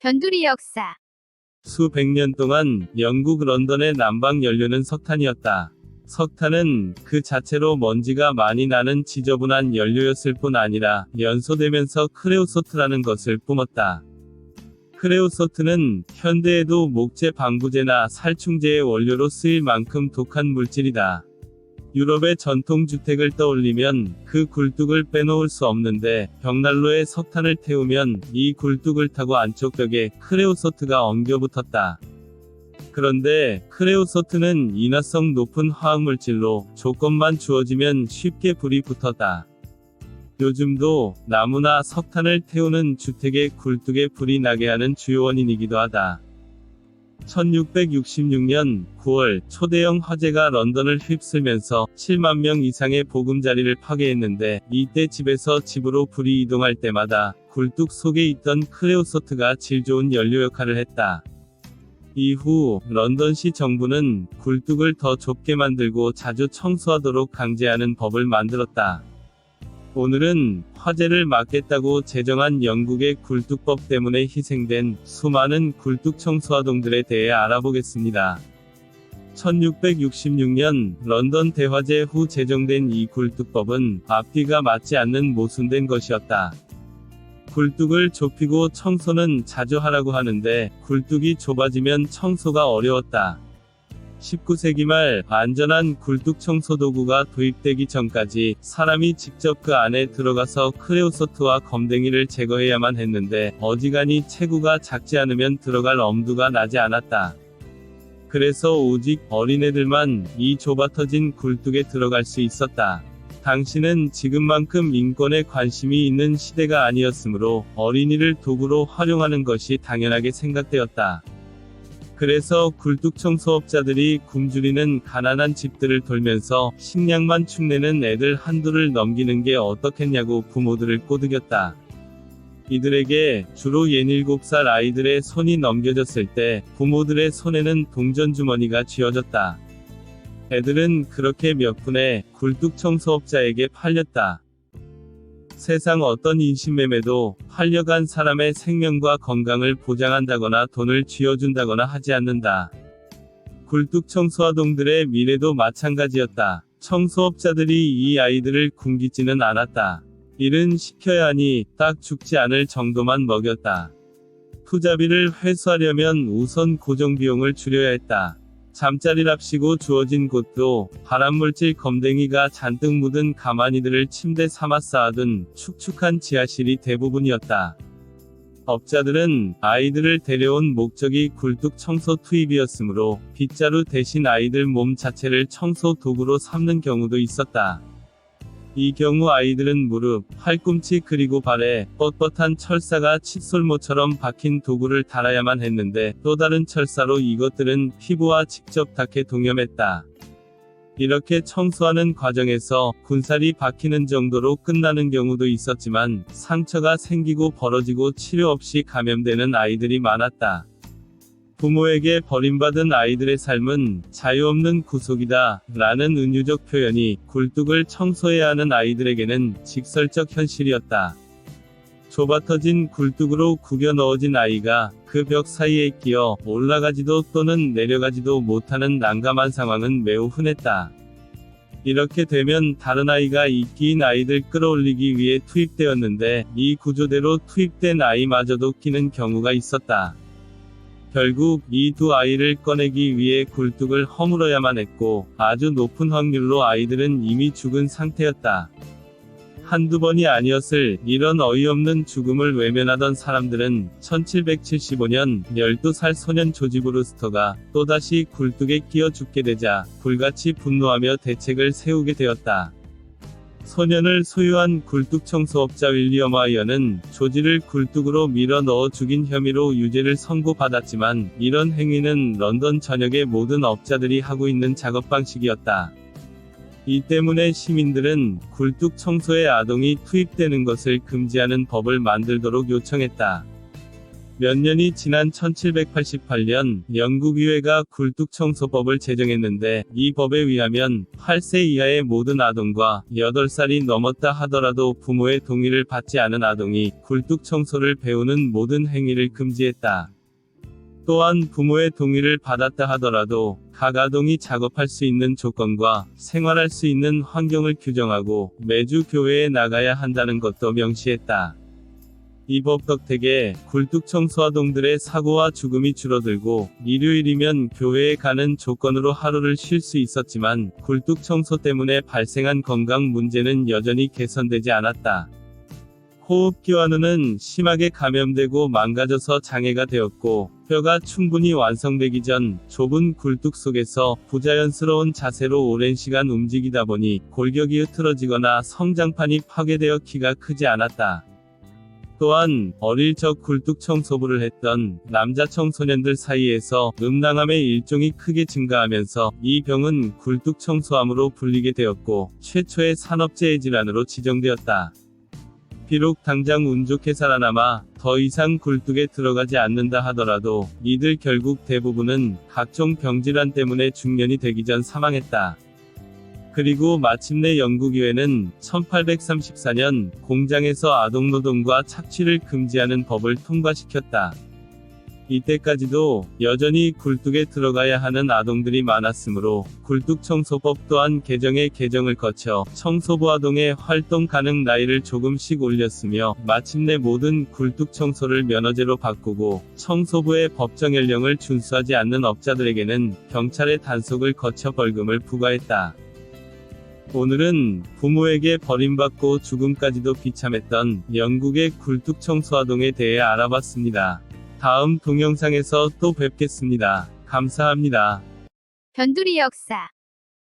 변두리 역사. 수백 년 동안 영국 런던의 난방 연료는 석탄이었다. 석탄은 그 자체로 먼지가 많이 나는 지저분한 연료였을 뿐 아니라 연소되면서 크레오소트라는 것을 뿜었다. 크레오소트는 현대에도 목재 방부제나 살충제의 원료로 쓰일 만큼 독한 물질이다. 유럽의 전통 주택을 떠올리면 그 굴뚝을 빼놓을 수 없는데, 벽난로에 석탄을 태우면 이 굴뚝을 타고 안쪽 벽에 크레오소트가 엉겨붙었다. 그런데 크레오소트는 인화성 높은 화학물질로 조건만 주어지면 쉽게 불이 붙었다. 요즘도 나무나 석탄을 태우는 주택의 굴뚝에 불이 나게 하는 주요 원인이기도 하다. 1666년 9월 초대형 화재가 런던을 휩쓸면서 7만 명 이상의 보금자리를 파괴했는데, 이때 집에서 집으로 불이 이동할 때마다 굴뚝 속에 있던 크레오소트가 질 좋은 연료 역할을 했다. 이후 런던시 정부는 굴뚝을 더 좁게 만들고 자주 청소하도록 강제하는 법을 만들었다. 오늘은 화재를 막겠다고 제정한 영국의 굴뚝법 때문에 희생된 수많은 굴뚝 청소아동들에 대해 알아보겠습니다. 1666년 런던 대화재 후 제정된 이 굴뚝법은 앞뒤가 맞지 않는 모순된 것이었다. 굴뚝을 좁히고 청소는 자주 하라고 하는데, 굴뚝이 좁아지면 청소가 어려웠다. 19세기 말 안전한 굴뚝 청소 도구가 도입되기 전까지 사람이 직접 그 안에 들어가서 크레오소트와 검댕이를 제거해야만 했는데, 어지간히 체구가 작지 않으면 들어갈 엄두가 나지 않았다. 그래서 오직 어린애들만 이 좁아터진 굴뚝에 들어갈 수 있었다. 당시는 지금만큼 인권에 관심이 있는 시대가 아니었으므로 어린이를 도구로 활용하는 것이 당연하게 생각되었다. 그래서 굴뚝 청소업자들이 굶주리는 가난한 집들을 돌면서 식량만 축내는 애들 한두를 넘기는 게 어떻겠냐고 부모들을 꼬드겼다. 이들에게 주로 67살 아이들의 손이 넘겨졌을 때 부모들의 손에는 동전주머니가 쥐어졌다. 애들은 그렇게 몇 푼에 굴뚝 청소업자에게 팔렸다. 세상 어떤 인신매매도 팔려간 사람의 생명과 건강을 보장한다거나 돈을 쥐어준다거나 하지 않는다. 굴뚝 청소아동들의 미래도 마찬가지였다. 청소업자들이 이 아이들을 굶기지는 않았다. 일은 시켜야 하니 딱 죽지 않을 정도만 먹였다. 투자비를 회수하려면 우선 고정비용을 줄여야 했다. 잠자리랍시고 주어진 곳도 발암물질 검댕이가 잔뜩 묻은 가마니들을 침대 삼아 쌓아둔 축축한 지하실이 대부분이었다. 업자들은 아이들을 데려온 목적이 굴뚝 청소 투입이었으므로 빗자루 대신 아이들 몸 자체를 청소 도구로 삼는 경우도 있었다. 이 경우 아이들은 무릎, 팔꿈치 그리고 발에 뻣뻣한 철사가 칫솔모처럼 박힌 도구를 달아야만 했는데, 또 다른 철사로 이것들은 피부와 직접 닿게 동염했다. 이렇게 청소하는 과정에서 군살이 박히는 정도로 끝나는 경우도 있었지만, 상처가 생기고 벌어지고 치료 없이 감염되는 아이들이 많았다. 부모에게 버림받은 아이들의 삶은 자유 없는 구속이다 라는 은유적 표현이 굴뚝을 청소해야 하는 아이들에게는 직설적 현실이었다. 좁아터진 굴뚝으로 구겨 넣어진 아이가 그 벽 사이에 끼어 올라가지도 또는 내려가지도 못하는 난감한 상황은 매우 흔했다. 이렇게 되면 다른 아이가 이 끼인 아이들 끌어올리기 위해 투입되었는데, 이 구조대로 투입된 아이마저도 끼는 경우가 있었다. 결국 이 두 아이를 꺼내기 위해 굴뚝을 허물어야만 했고, 아주 높은 확률로 아이들은 이미 죽은 상태였다. 한두 번이 아니었을 이런 어이없는 죽음을 외면하던 사람들은 1775년 12살 소년 조지 브루스터가 또다시 굴뚝에 끼어 죽게 되자 불같이 분노하며 대책을 세우게 되었다. 소년을 소유한 굴뚝 청소업자 윌리엄 와이어는 조지를 굴뚝으로 밀어 넣어 죽인 혐의로 유죄를 선고받았지만, 이런 행위는 런던 전역의 모든 업자들이 하고 있는 작업 방식이었다. 이 때문에 시민들은 굴뚝 청소에 아동이 투입되는 것을 금지하는 법을 만들도록 요청했다. 몇 년이 지난 1788년 영국 의회가 굴뚝청소법을 제정했는데 이 법에 의하면 8세 이하의 모든 아동과 8살이 넘었다 하더라도 부모의 동의를 받지 않은 아동이 굴뚝청소를 배우는 모든 행위를 금지했다. 또한 부모의 동의를 받았다 하더라도 각 아동이 작업할 수 있는 조건과 생활할 수 있는 환경을 규정하고 매주 교회에 나가야 한다는 것도 명시했다. 이 법 덕택에 굴뚝청소 아동들의 사고와 죽음이 줄어들고 일요일이면 교회에 가는 조건으로 하루를 쉴 수 있었지만 굴뚝청소 때문에 발생한 건강 문제는 여전히 개선되지 않았다. 호흡기와누는 심하게 감염되고 망가져서 장애가 되었고 뼈가 충분히 완성되기 전 좁은 굴뚝 속에서 부자연스러운 자세로 오랜 시간 움직이다 보니 골격이 흐트러지거나 성장판이 파괴되어 키가 크지 않았다. 또한 어릴 적 굴뚝 청소부를 했던 남자 청소년들 사이에서 음낭암의 일종이 크게 증가하면서 이 병은 굴뚝 청소암으로 불리게 되었고 최초의 산업재해 질환으로 지정되었다. 비록 당장 운 좋게 살아남아 더 이상 굴뚝에 들어가지 않는다 하더라도 이들 결국 대부분은 각종 병질환 때문에 중년이 되기 전 사망했다. 그리고 마침내 영국의회는 1834년 공장에서 아동노동과 착취를 금지하는 법을 통과시켰다. 이때까지도 여전히 굴뚝에 들어가야 하는 아동들이 많았으므로 굴뚝청소법 또한 개정을 거쳐 청소부 아동의 활동 가능 나이를 조금씩 올렸으며 마침내 모든 굴뚝청소를 면허제로 바꾸고 청소부의 법정 연령을 준수하지 않는 업자들에게는 경찰의 단속을 거쳐 벌금을 부과했다. 오늘은 부모에게 버림받고 죽음까지도 비참했던 영국의 굴뚝청소 아동에 대해 알아봤습니다. 다음 동영상에서 또 뵙겠습니다. 감사합니다. 변두리 역사